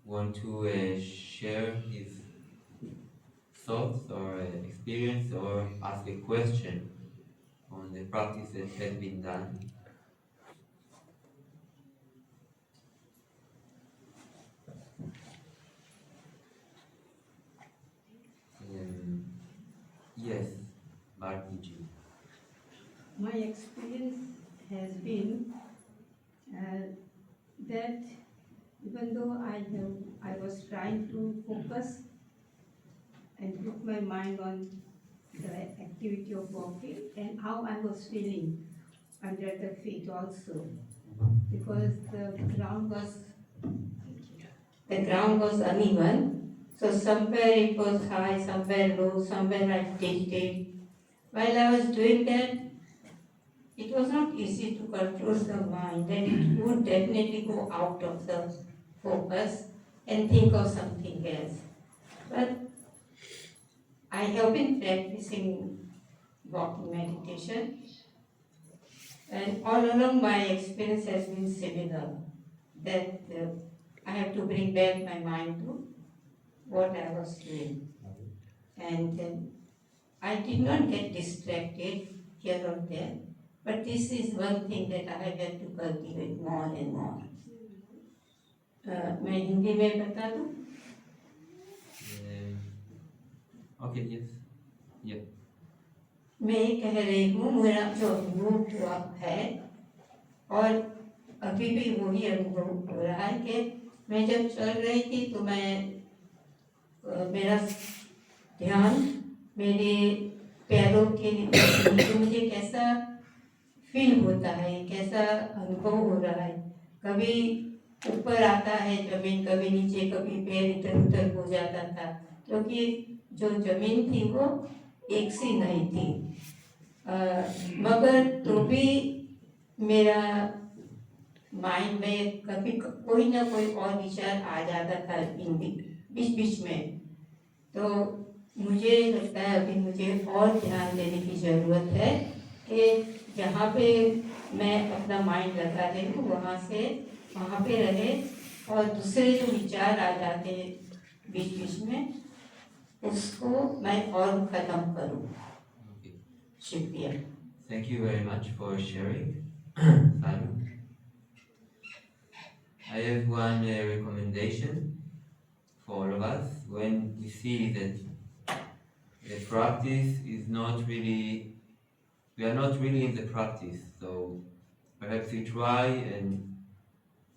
want to share his thoughts or experience or ask a question on the practice that has been done. Um, yes, Bhartiji. My experience has been that even though I was trying to focus and put my mind on the activity of walking and how I was feeling under the feet also, because the ground was uneven. So somewhere it was high, somewhere low, somewhere I tilted. While I was doing that, it was not easy to control the mind, and it would definitely go out of the focus and think of something else. But I have been practicing walking meditation, and all along my experience has been similar, that I have to bring back my mind to what I was doing. And I did not get distracted here or there, but this is one thing that I have had to cultivate more and more. मैं हिंदी में बता दूं? Okay, yes. Yeah. मैं ये कह रही हूँ, मेरा जो अनुभव हुआ है और अभी भी वही अनुभव हो रहा है कि मैं जब चल रही थी तो मेरा ध्यान मेरे पैरों के नीचे मुझे कैसा फील होता है, कैसा अनुभव हो रहा है, कभी ऊपर आता है जमीन, कभी नीचे, कभी पैर इधर उधर हो जाता था, क्योंकि जो जमीन थी वो एक सी नहीं थी। मगर तो भी मेरा माइंड में कभी कोई ना कोई और विचार आ जाता था बीच बीच में। तो मुझे लगता है अभी मुझे और ध्यान देने की ज़रूरत है कि जहाँ पे मैं अपना माइंड लगा रही हूँ वहाँ पे रहे, और दूसरे जो विचार आ जाते हैं बीच बीच में उसको मैं और ख़त्म करूँ। शुक्रिया। Thank you very much for sharing, Simon. I have one recommendation for all of us. When we see that the practice is not really, we are not really in the practice, so perhaps we try and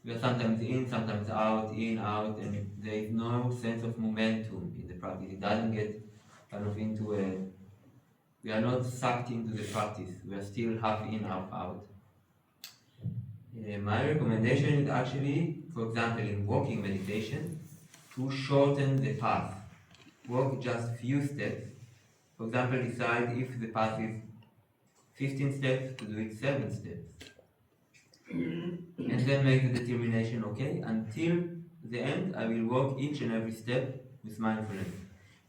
we are sometimes in, sometimes out, in, out, and there is no sense of momentum in the practice. It doesn't get kind of into a, we are not sucked into the practice. We are still half in, half out. My recommendation is actually, for example, in walking meditation, to shorten the path. Walk just few steps. For example, decide if the path is 15 steps, to do it 7 steps. And then make the determination, okay, until the end I will walk each and every step with mindfulness.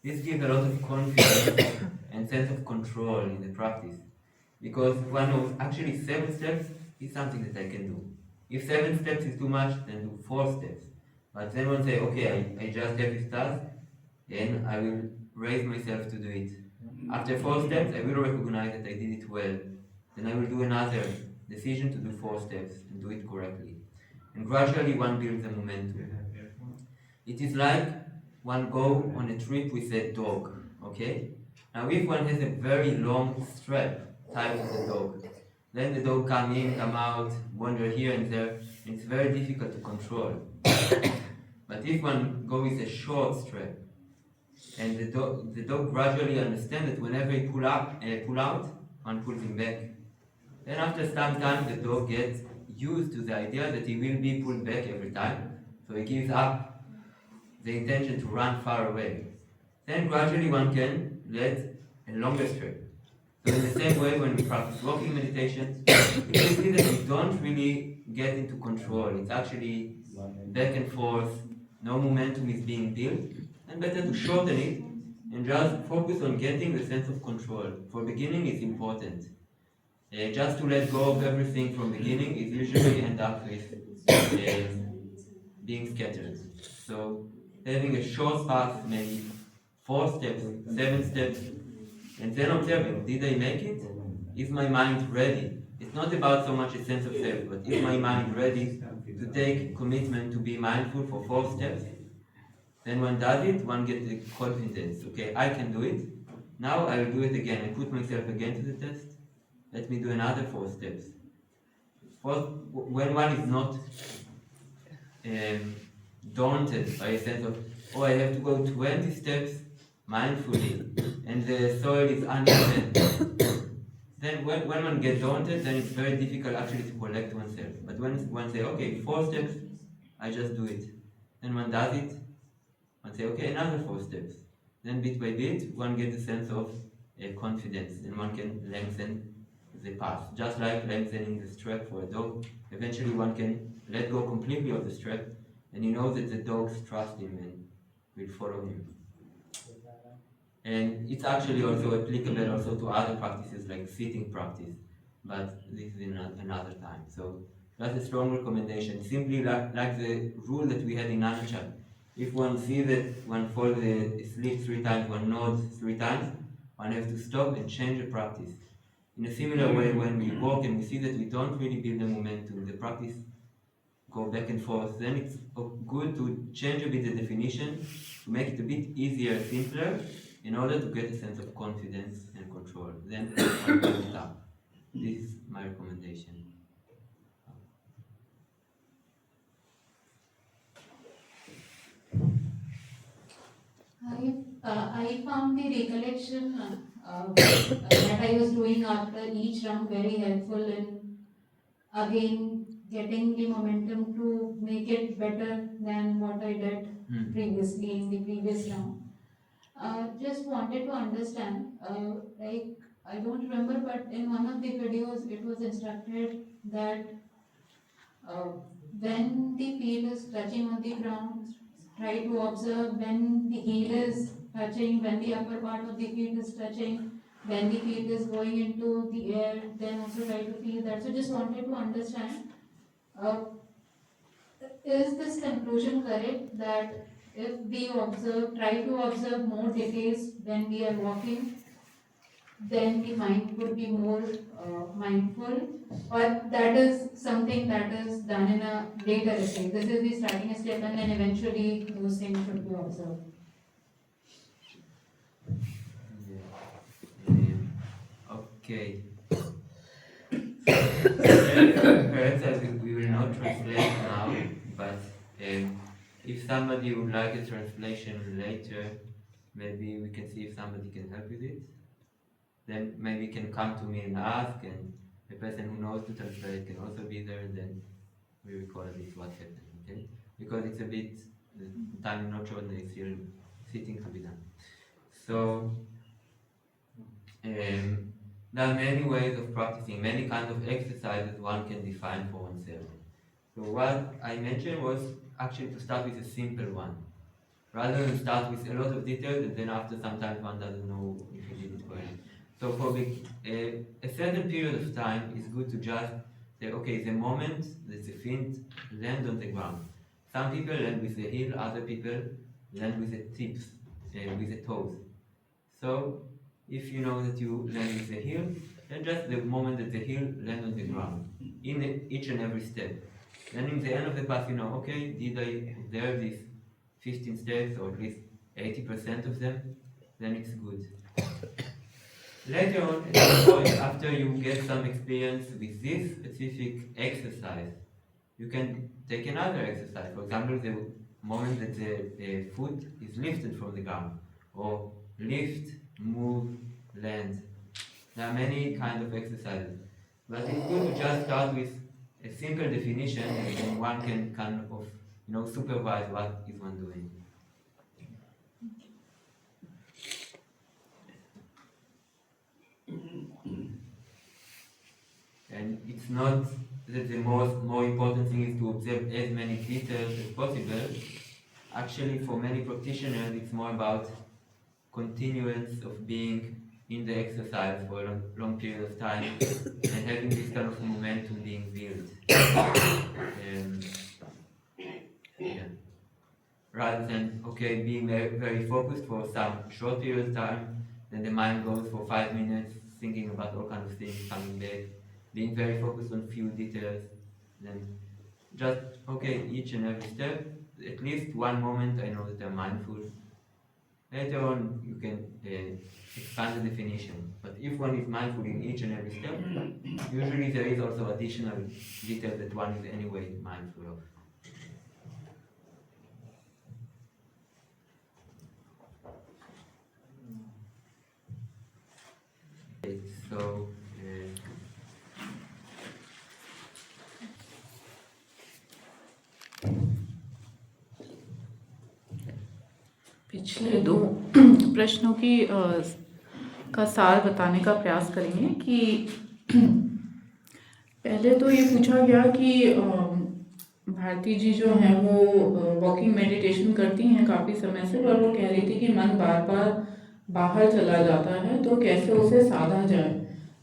This gives a lot of confidence and sense of control in the practice, because one of actually 7 steps is something that I can do. If 7 steps is too much, then do 4 steps. But then one say, okay, I just have this task, and I will raise myself to do it. After 4 steps, I will recognize that I did it well. Then I will do another decision to do 4 steps and do it correctly. And gradually one builds the momentum. It is like one go on a trip with a dog, okay? Now if one has a very long strap tied to the dog, then the dog come in, come out, wander here and there, and it's very difficult to control. But if one go with a short strap, and the dog gradually understands that whenever he pull out, one pulls him back. Then after some time, the dog gets used to the idea that he will be pulled back every time, so he gives up the intention to run far away. Then gradually one can let a longer strap. So in the same way, when we practice walking meditation, we can see that we don't really get into control. It's actually back and forth, no momentum is being built, and better to shorten it and just focus on getting the sense of control. For beginning, it's important. Just to let go of everything from beginning is usually end up with being scattered. So having a short path, maybe 4 steps, 7 steps, and then observing, did I make it? Is my mind ready? It's not about so much a sense of self, but is my mind ready to take commitment to be mindful for 4 steps? Then one does it, one gets the confidence. Okay, I can do it. Now I will do it again. I put myself again to the test. Let me do another 4 steps. When one is not daunted by a sense of, oh, I have to go 20 steps mindfully, and the soil is uneven. Then when one gets daunted, then it's very difficult actually to collect oneself. But when one say, okay, 4 steps, I just do it. Then one does it, one say, okay, another 4 steps. Then bit by bit, one gets a sense of confidence, and one can lengthen the path. Just like lengthening the strap for a dog, eventually one can let go completely of the strap, and he knows that the dogs trust him and will follow him. And it's actually also applicable also to other practices like sitting practice, but this is another time. So that's a strong recommendation. Simply like the rule that we had in Anachal. If one sees that one falls asleep 3 times, one nods 3 times, one has to stop and change the practice. In a similar way, when we walk and we see that we don't really build the momentum, the practice go back and forth, then it's good to change a bit the definition, to make it a bit easier, simpler, in order to get a sense of confidence and control. Then one build it up. This is my recommendation. I found the recollection that I was doing after each round very helpful in again getting the momentum to make it better than what I did previously in the previous round. Just wanted to understand, like I don't remember, but in one of the videos it was instructed that when the feet is touching on the ground, try to observe when the heel is touching, when the upper part of the feet is touching, when the feet is going into the air, then also try to feel that. So just wanted to understand, uh, is this conclusion correct that if we observe, try to observe more details when we are walking, then the mind would be more mindful, or that is something that is done in a later stage. This is the starting step, and then eventually those things should be observed. Okay. Perhaps we will not translate now, but if somebody would like a translation later, maybe we can see if somebody can help with it. Then maybe can come to me and ask, and the person who knows to translate can also be there, and then we record it what happened, okay? Because it's a bit, the time is not sure, and it's still sitting to be done. So, there are many ways of practicing, many kinds of exercises one can define for oneself. So what I mentioned was actually to start with a simple one, rather than start with a lot of details and then after sometimes one doesn't know if he did it well. So for a certain period of time, it's good to just say, okay, the moment that the feet land on the ground. Some people land with the heel, other people land with the tips, with the toes. So if you know that you land with the heel, then just the moment that the heel lands on the ground, in each and every step. Then in the end of the path, you know, okay, did I observe these 15 steps, or at least 80% of them? Then it's good. Later on, at some point, after you get some experience with this specific exercise, you can take another exercise. For example, the moment that the foot is lifted from the ground, or lift, move, land. There are many kinds of exercises, but it's good to just start with a simple definition, and then one can kind of, supervise what is one doing. And it's not that the more important thing is to observe as many details as possible. Actually, for many practitioners, it's more about continuance of being in the exercise for a long period of time and having this kind of momentum being built. rather than, okay, being very, very focused for some short period of time, then the mind goes for 5 minutes thinking about all kinds of things, coming back, being very focused on few details, then just, okay, each and every step, at least one moment I know that I'm mindful. Later on, you can expand the definition. But if one is mindful in each and every step, usually there is also additional detail that one is anyway mindful of. Okay, so, पिछले दो प्रश्नों की का सार बताने का प्रयास करेंगे कि पहले तो ये पूछा गया कि भारती जी जो हैं वो वॉकिंग मेडिटेशन करती हैं काफ़ी समय से, पर वो कह रही थी कि मन बार बार बाहर चला जाता है तो कैसे उसे साधा जाए।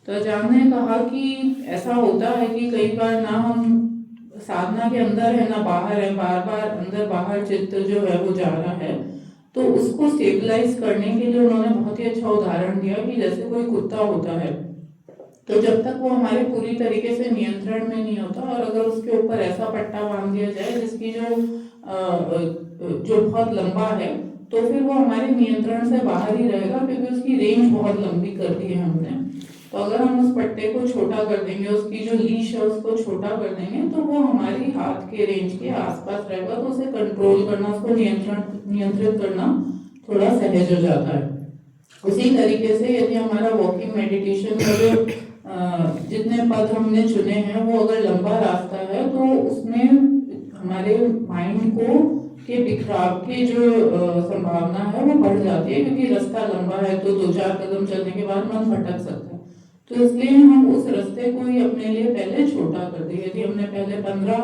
तो अजान ने कहा कि ऐसा होता है कि कई बार ना हम साधना के अंदर है ना बाहर है, बार बार अंदर बाहर चित्त जो है वो जा रहा है। तो उसको स्टेबलाइज करने के लिए उन्होंने बहुत ही अच्छा उदाहरण दिया कि जैसे कोई कुत्ता होता है, तो जब तक वो हमारे पूरी तरीके से नियंत्रण में नहीं होता, और अगर उसके ऊपर ऐसा पट्टा बांध दिया जाए जिसकी जो बहुत लंबा है, तो फिर वो हमारे नियंत्रण से बाहर ही रहेगा, क्योंकि उसकी रेंज बहुत लंबी कर दी है हमने। तो अगर हम उस पट्टे को छोटा कर देंगे, उसकी जो लीश है उसको छोटा कर देंगे, तो वो हमारी हाथ के रेंज के आसपास रहेगा, तो उसे कंट्रोल करना, उसको नियंत्रित करना थोड़ा सहज हो जाता है। उसी तरीके से यदि हमारा वॉकिंग मेडिटेशन का जो जितने पद हमने चुने हैं वो अगर लंबा रास्ता है, तो उसमें हमारे माइंड को के बिखराव की जो संभावना है वो बढ़ जाती है, क्योंकि रास्ता लंबा है तो 2-4 कदम चलने के बाद मन भटक सकता है। तो इसलिए हम उस रास्ते को ही अपने लिए पहले छोटा कर दें। यदि हमने पहले 15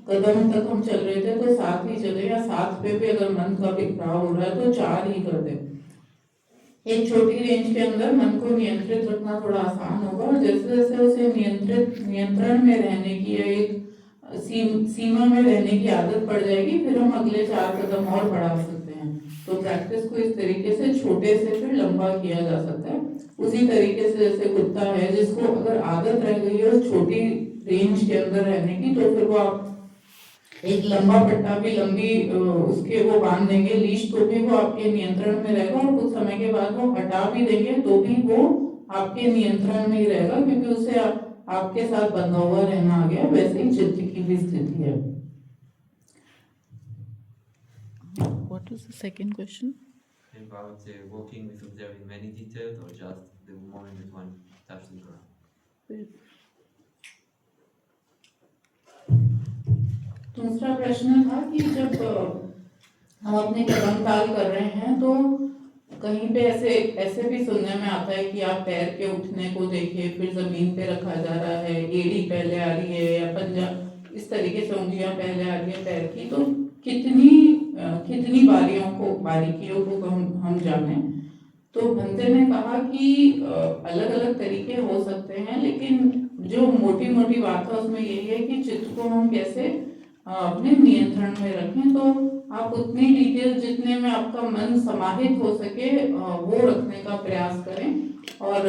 कदम तक हम चल रहे थे तो 7 ही चले, या 7 पे भी अगर मन का बिखराव हो रहा है तो 4 ही कर दें। एक छोटी रेंज के अंदर मन को नियंत्रित रखना थोड़ा आसान होगा, और जैसे जैसे उसे नियंत्रण में रहने की या एक सीमा में रहने की आदत पड़ जाएगी, फिर हम अगले 4 कदम और बढ़ा सकते हैं। तो प्रैक्टिस को इस तरीके से छोटे से फिर लंबा किया जा सकता है। उसी तरीके से जैसे कुत्ता है जिसको अगर आदत रह गई है उस छोटी रेंज के अंदर रहने की, तो फिर वो आप एक लंबा पट्टा भी लंबी उसके वो बांध देंगे लीश, तो भी वो आपके नियंत्रण में रहेगा, और कुछ समय के बाद वो हटा भी देंगे तो भी वो आपके नियंत्रण में ही रहेगा, क्योंकि उसे आपके साथ बंधा हुआ रहना आ गया। वैसे ही चित्त की भी स्थिति है। What was the second question? About walking with observing many details, or just the moment that one touches the ground? दूसरा प्रश्न था कि जब हम अपने कदम ताल कर रहे हैं तो कहीं पे ऐसे भी सुनने में आता है कि आप पैर के उठने को देखिए, फिर जमीन पे रखा जा रहा है, एड़ी पहले आ रही है या पंजा, इस तरीके से उंगलियां पहले आ रही है पैर की। तो कितनी बारीकियों को हम जाने। तो भंते ने कहा कि अलग अलग तरीके हो सकते हैं, लेकिन जो मोटी मोटी बात है उसमें यही है कि चित्त को हम कैसे अपने नियंत्रण में रखें। तो आप उतनी डिटेल जितने में आपका मन समाहित हो सके वो रखने का प्रयास करें। और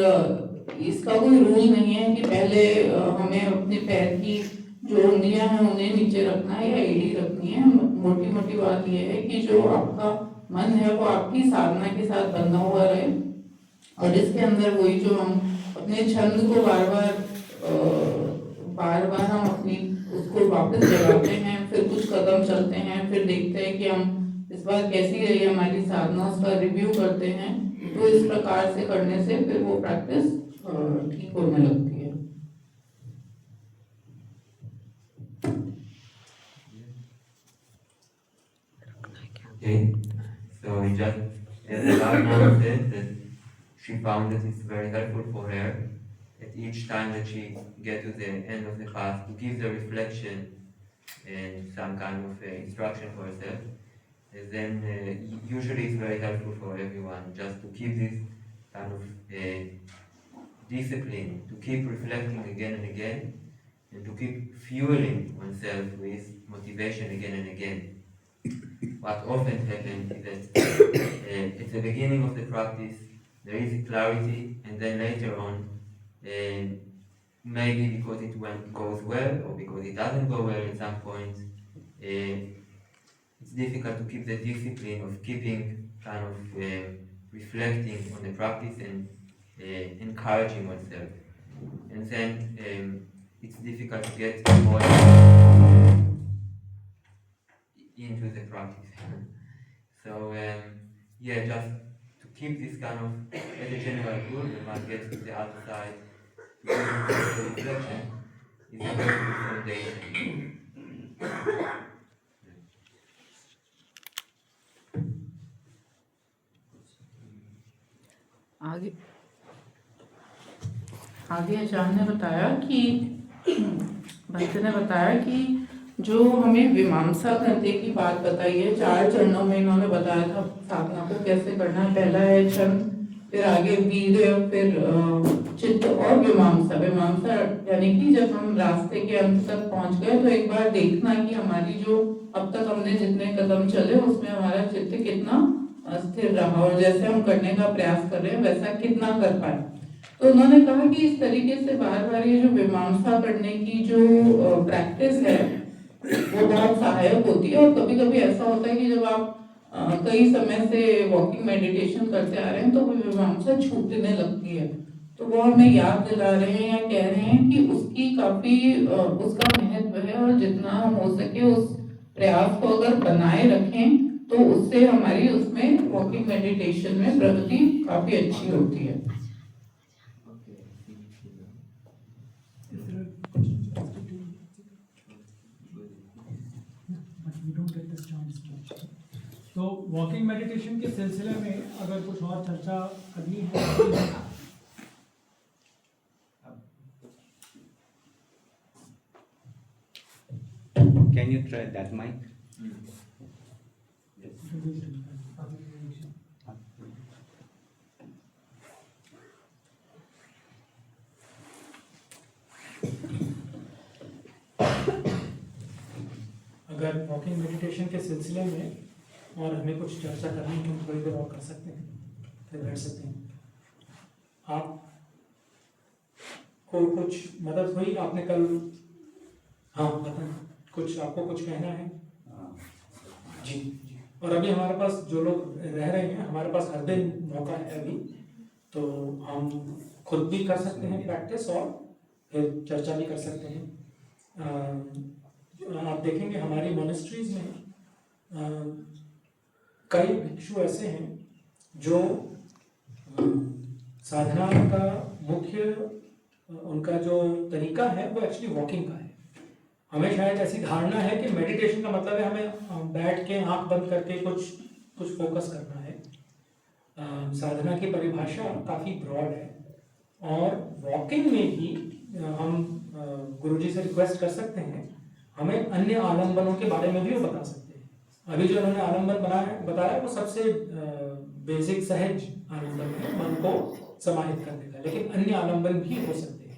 इसका कोई रूल नहीं है कि पहले हमें अपने पैर की जो उंगलियां हैं उन्हें नीचे रखना है या एड़ी रखनी है। मोटी मोटी बात यह है कि जो आपका मन है वो आपकी साधना के साथ बंधा हुआ रहे, और इसके अंदर वही जो हम अपने छंद को बार बार हम अपनी उसको वापस जगाते हैं, फिर कुछ कदम चलते हैं, फिर देखते हैं कि हम इस बार कैसी रही हमारी साधना, उसका रिव्यू करते हैं। तो इस प्रकार से करने से फिर वो प्रैक्टिस ठीक होने लगती है। Okay, so just as Ravna said, that she found that it's very helpful for her at each time that she gets to the end of the path to give the reflection and some kind of instruction for herself. And then usually it's very helpful for everyone just to keep this kind of discipline, to keep reflecting again and again, and to keep fueling oneself with motivation again and again. what often happens is that at the beginning of the practice there is clarity, and then later on, maybe because goes well or because it doesn't go well at some point, it's difficult to keep the discipline of keeping kind of reflecting on the practice and encouraging oneself. And then it's difficult to get more into the practice. So yeah, just to keep this kind of, as a general rule, when one gets to the other side, to do the reflection is a very good foundation. आगे आगे आचार्य ने बताया कि भक्त ने बताया कि जो हमें मीमांसा करने की बात बताई है, 4 चरणों में इन्होंने बताया था साधना को कैसे करना है। पहला है क्षण, फिर आगे वीर्य, फिर चित्त और मीमांसा। मीमांसा यानी कि जब हम रास्ते के अंत तक पहुंच गए तो एक बार देखना कि हमारी जो अब तक हमने जितने कदम चले उसमें हमारा चित्त कितना स्थिर रहा और जैसे हम करने का प्रयास कर रहे हैं वैसा कितना कर पाए। तो उन्होंने कहा कि इस तरीके से बार बार ये जो मीमांसा करने की जो प्रैक्टिस है वो बहुत सहायक होती है। और कभी कभी ऐसा होता है कि जब आप कई समय से वॉकिंग मेडिटेशन करते आ रहे हैं तो वो मीमांसा छूटने लगती है, तो वो हमें याद दिला रहे हैं या कह रहे हैं कि उसकी काफी उसका महत्व है और जितना हम हो सके उस प्रयास को अगर बनाए रखें तो उससे हमारी उसमें वॉकिंग मेडिटेशन में प्रगति काफी अच्छी होती है। तो वॉकिंग मेडिटेशन के सिलसिले में अगर कुछ और चर्चा करनी है Can you try that mic? अगर वॉकिंग मेडिटेशन के सिलसिले में और हमें कुछ चर्चा करनी है, हम थोड़ी देर और कर सकते हैं, फिर बैठ सकते हैं। आप को कुछ मदद हुई? आपने कल, हाँ बताएं, कुछ आपको कुछ कहना है? जी जी। और अभी हमारे पास जो लोग रह रहे हैं, हमारे पास हर दिन मौका है अभी, तो हम खुद भी कर सकते हैं प्रैक्टिस और फिर चर्चा भी कर सकते हैं। आप देखेंगे हमारी मोनेस्ट्रीज में कई भिक्षु ऐसे हैं जो साधना का मुख्य उनका जो तरीका है वो एक्चुअली वॉकिंग का है। हमें शायद ऐसी धारणा है कि मेडिटेशन का मतलब है हमें बैठ के आंख बंद करके कुछ फोकस करना है। साधना की परिभाषा काफ़ी ब्रॉड है और वॉकिंग में भी हम गुरुजी से रिक्वेस्ट कर सकते हैं हमें अन्य आलम्बनों के बारे में भी वो बता सकते हैं। अभी जो उन्होंने आलम्बन बताया वो सबसे बेसिक सहज आलम्बन है, मन को समाहित करने का, लेकिन अन्य आलम्बन भी हो सकते हैं,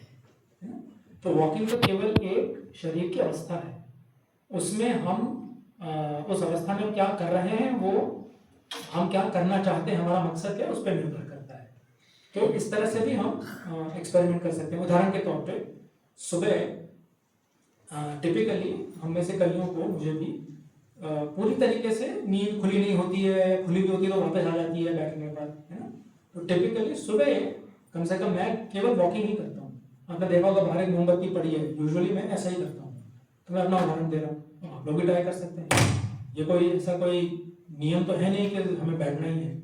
है ना। तो वॉकिंग तो केवल एक शरीर की अवस्था है, उसमें हम उस अवस्था में क्या कर रहे हैं, वो हम क्या करना चाहते हैं, हमारा मकसद क्या है, उस पर निर्भर करता है। तो इस तरह से भी हम एक्सपेरिमेंट कर सकते हैं। उदाहरण के तौर पे सुबह टिपिकली हम में से कईयों को, मुझे भी पूरी तरीके से नींद खुली नहीं होती है, खुली भी होती है तो वापस आ जाती है बैठने पर, है ना। तो टिपिकली सुबह कम से कम मैं केवल वॉकिंग ही करता हूँ। आपने देखा होगा बाहर एक मोमबत्ती पड़ी है, यूजुअली मैं ऐसा ही करता हूँ। तो मैं अपना उदाहरण दे रहा हूँ, आप लोग भी ट्राई कर सकते हैं। ये कोई ऐसा कोई नियम तो है नहीं कि हमें बैठना ही है।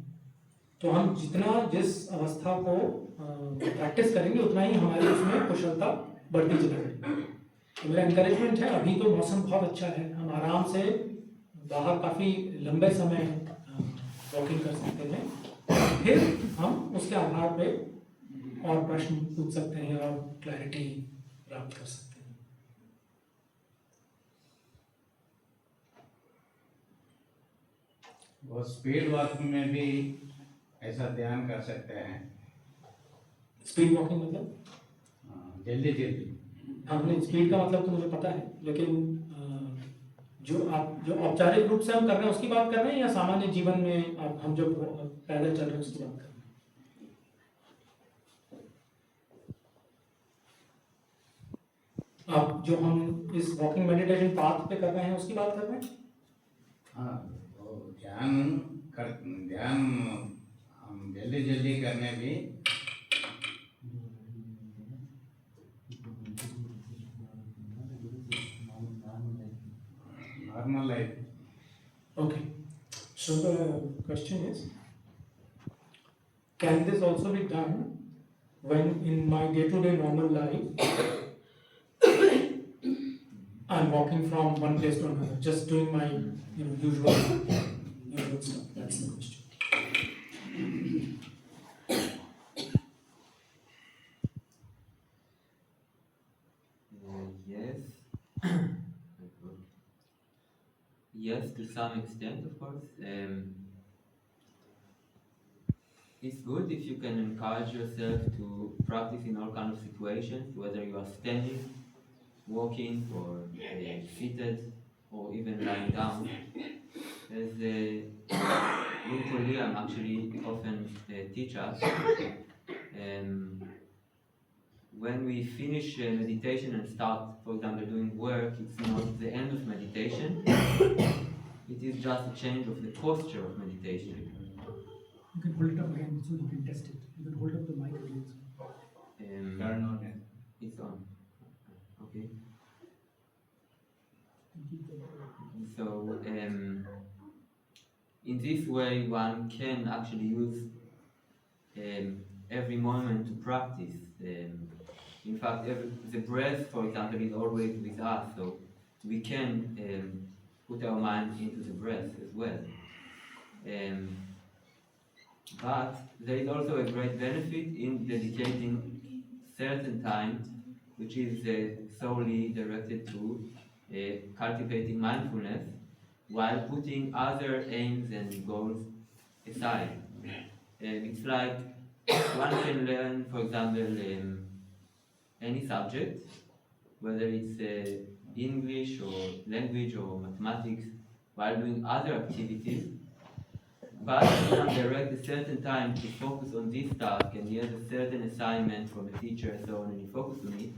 तो हम जितना जिस अवस्था को प्रैक्टिस करेंगे उतना ही हमारी उसमें कुशलता बढ़ती चली जाएगी। तो मेरा इंकरेजमेंट है, अभी तो मौसम बहुत अच्छा है, हम आराम से बाहर काफ़ी लंबे समय वॉकिंग कर सकते हैं। फिर हम उसके आधार पे और प्रश्न पूछ सकते हैं और क्लैरिटी प्राप्त कर सकते हैं। वो स्पीड वॉक में भी ऐसा ध्यान कर सकते हैं। स्पीड वॉकिंग मतलब जल्दी जल्दी। हाँ, नहीं, स्पीड का मतलब तो मुझे पता है, लेकिन जो औपचारिक रूप से हम कर रहे हैं उसकी बात कर रहे हैं, या सामान्य जीवन में हम जो पैदल चल रहे हैं उसकी बात कर रहे हैं? अब जो हम इस वॉकिंग मेडिटेशन पाथ पे कर रहे हैं उसकी बात कर रहे हैं? हाँ, तो ध्यान हम जल्दी जल्दी करने भी normal life. Okay. So the question is, can this also be done when in my day-to-day normal life I'm walking from one place to another, just doing my usual stuff? That's the question. Yes. Yes, to some extent, of course. It's good if you can encourage yourself to practice in all kinds of situations, whether you are standing, walking, or seated, or even lying down. As Dr. Liam actually often teach us, when we finish meditation and start, for example, doing work, it's not the end of meditation. It is just a change of the posture of meditation. You can hold it up again so you can test it. You can hold up the mic again. Turn on it. It's on. Okay. So, in this way, one can actually use every moment to practice. In fact, the breath, for example, is always with us, so we can put our mind into the breath as well. But there is also a great benefit in dedicating certain time, which is solely directed to cultivating mindfulness, while putting other aims and goals aside. It's like one can learn, for example, any subject, whether it's English or language or mathematics, while doing other activities. But if one directs a certain time to focus on this task, and he has a certain assignment from a teacher and so on, and he focuses on it,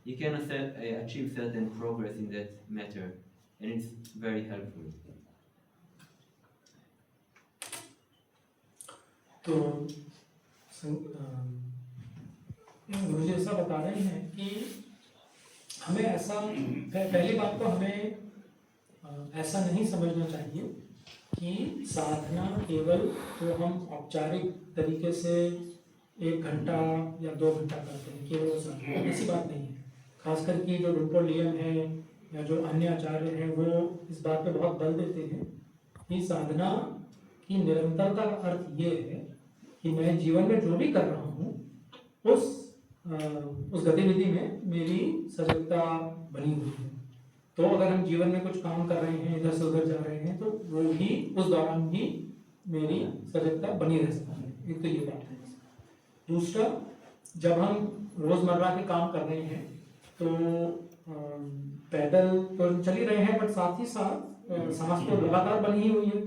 he can achieve certain progress in that matter, and it's very helpful. तो मुझे ऐसा बता रहे हैं कि हमें ऐसा पहली बात तो हमें ऐसा नहीं समझना चाहिए कि साधना केवल तो हम औपचारिक तरीके से 1 घंटा या 2 घंटा करते हैं, केवल साधना, ऐसी बात नहीं है। खास करके जो डॉक्टर लियम है या जो अन्य आचार्य हैं वो इस बात पे बहुत बल देते हैं कि साधना की निरंतरता का अर्थ ये है कि मैं जीवन में जो भी कर रहा हूँ उस गतिविधि में मेरी सजगता बनी हुई है। तो अगर हम जीवन में कुछ काम कर रहे हैं, इधर से उधर जा रहे हैं, तो वो भी उस दौरान भी मेरी सजगता बनी रह सकती है। एक तो ये बात है। दूसरा, जब हम रोजमर्रा के काम कर रहे हैं तो पैदल तो चल ही रहे हैं, बट साथ ही साथ सांस तो लगातार बनी ही हुई है।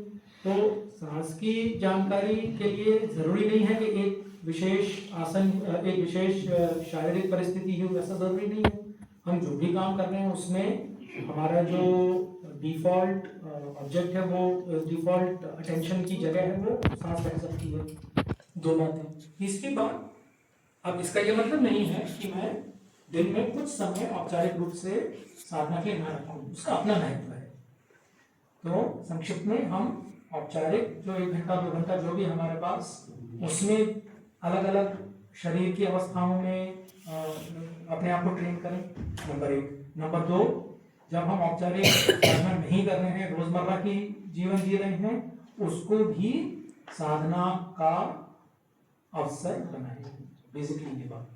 तो सांस की जानकारी के लिए जरूरी नहीं है कि एक विशेष आसन, एक विशेष शारीरिक परिस्थिति ही हो, ऐसा जरूरी नहीं है। हम जो भी काम कर रहे हैं उसमें हमारा जो डिफॉल्ट ऑब्जेक्ट है, वो डिफॉल्ट अटेंशन की जगह है, वो सांस रह सकती है। 2 बातें। तीसरी बात, अब इसका ये मतलब नहीं है कि मैं दिन में कुछ समय औपचारिक रूप से साधना के ना रखूं, उसका अपना महत्व है। तो संक्षिप्त में हम औपचारिक जो 1 घंटा 2 घंटा जो भी हमारे पास, उसमें अलग अलग शरीर की अवस्थाओं में अपने आप को ट्रेन करें, नंबर 1। नंबर 2, जब हम औपचारिक साधना नहीं कर रहे हैं, रोजमर्रा की जीवन जी रहे हैं, उसको भी साधना का अवसर बनाएं। बेसिकली ये बात।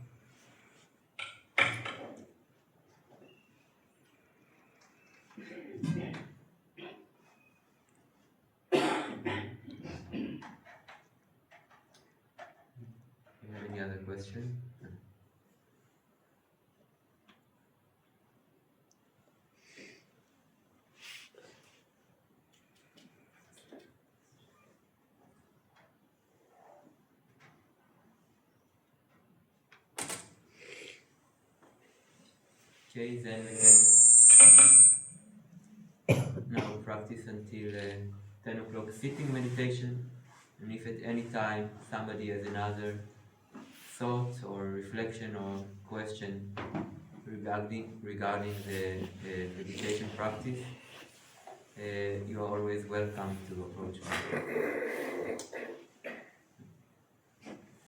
Any other question? Okay, then we can now practice until 10 o'clock sitting meditation. And if at any time somebody has another thought or reflection or question regarding the meditation practice, you are always welcome to approach me.